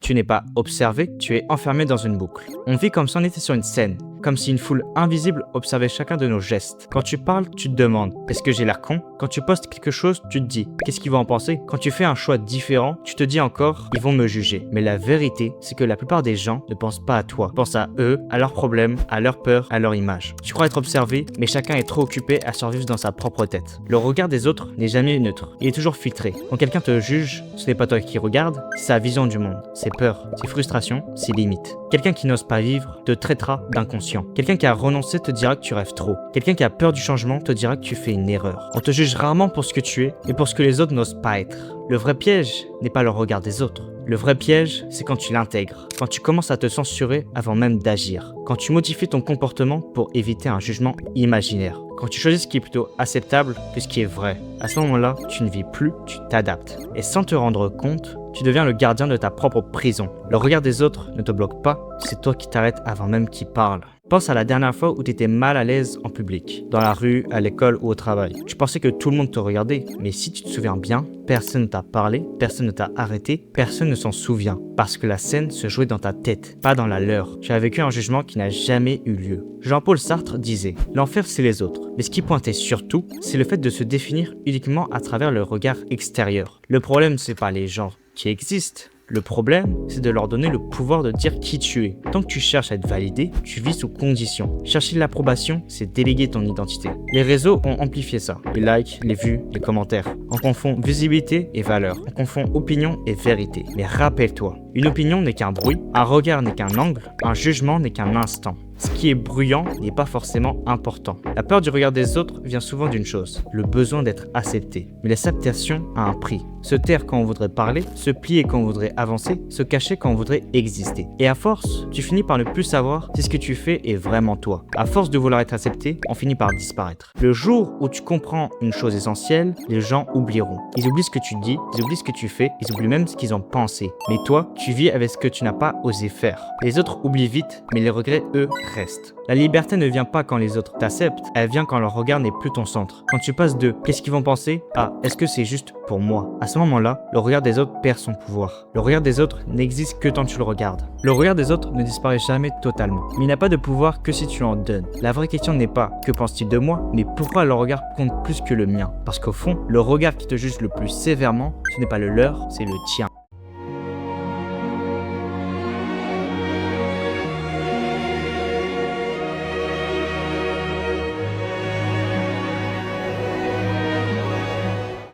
Tu n'es pas observé, tu es enfermé dans une boucle. On vit comme si on était sur une scène, comme si une foule invisible observait chacun de nos gestes. Quand tu parles, tu te demandes « Est-ce que j'ai l'air con ?» Quand tu postes quelque chose, tu te dis « Qu'est-ce qu'ils vont en penser ?» Quand tu fais un choix différent, tu te dis encore « Ils vont me juger ». Mais la vérité, c'est que la plupart des gens ne pensent pas à toi. Ils pensent à eux, à leurs problèmes, à leurs peurs, à leur image. Tu crois être observé, mais chacun est trop occupé à survivre dans sa propre tête. Le regard des autres n'est jamais neutre. Il est toujours filtré. Quand quelqu'un te juge, ce n'est pas toi qui regarde, c'est sa vision du monde, ses peurs, ses frustrations, ses limites. Quelqu'un qui n'ose pas vivre te traitera d'inconscient. Quelqu'un qui a renoncé te dira que tu rêves trop. Quelqu'un qui a peur du changement te dira que tu fais une erreur. On te juge rarement pour ce que tu es, mais pour ce que les autres n'osent pas être. Le vrai piège n'est pas le regard des autres. Le vrai piège, c'est quand tu l'intègres, quand tu commences à te censurer avant même d'agir, quand tu modifies ton comportement pour éviter un jugement imaginaire, quand tu choisis ce qui est plutôt acceptable que ce qui est vrai. À ce moment-là, tu ne vis plus, tu t'adaptes. Et sans te rendre compte, tu deviens le gardien de ta propre prison. Le regard des autres ne te bloque pas, c'est toi qui t'arrêtes avant même qu'ils parlent. Pense à la dernière fois où tu étais mal à l'aise en public, dans la rue, à l'école ou au travail. Tu pensais que tout le monde te regardait, mais si tu te souviens bien, personne ne t'a parlé, personne ne t'a arrêté, personne ne s'en souvient. Parce que la scène se jouait dans ta tête, pas dans la leur. Tu as vécu un jugement qui n'a jamais eu lieu. Jean-Paul Sartre disait « L'enfer, c'est les autres ». Mais ce qui pointait surtout, c'est le fait de se définir uniquement à travers le regard extérieur. Le problème, c'est pas les gens qui existent. Le problème, c'est de leur donner le pouvoir de dire qui tu es. Tant que tu cherches à être validé, tu vis sous condition. Chercher l'approbation, c'est déléguer ton identité. Les réseaux ont amplifié ça. Les likes, les vues, les commentaires. On confond visibilité et valeur. On confond opinion et vérité. Mais rappelle-toi, une opinion n'est qu'un bruit, un regard n'est qu'un angle, un jugement n'est qu'un instant. Ce qui est bruyant n'est pas forcément important. La peur du regard des autres vient souvent d'une chose, le besoin d'être accepté. Mais l'acceptation a un prix. Se taire quand on voudrait parler, se plier quand on voudrait avancer, se cacher quand on voudrait exister. Et à force, tu finis par ne plus savoir si ce que tu fais est vraiment toi. À force de vouloir être accepté, on finit par disparaître. Le jour où tu comprends une chose essentielle, les gens oublieront. Ils oublient ce que tu dis, ils oublient ce que tu fais, ils oublient même ce qu'ils ont pensé. Mais toi, tu vis avec ce que tu n'as pas osé faire. Les autres oublient vite, mais les regrets, eux, restent. La liberté ne vient pas quand les autres t'acceptent, elle vient quand leur regard n'est plus ton centre. Quand tu passes de « qu'est-ce qu'ils vont penser » à « est-ce que c'est juste pour moi ?» À ce moment-là, le regard des autres perd son pouvoir. Le regard des autres n'existe que tant que tu le regardes. Le regard des autres ne disparaît jamais totalement, mais il n'a pas de pouvoir que si tu en donnes. La vraie question n'est pas « que pense-t-il de moi ?» mais pourquoi leur regard compte plus que le mien. Parce qu'au fond, le regard qui te juge le plus sévèrement, ce n'est pas le leur, c'est le tien.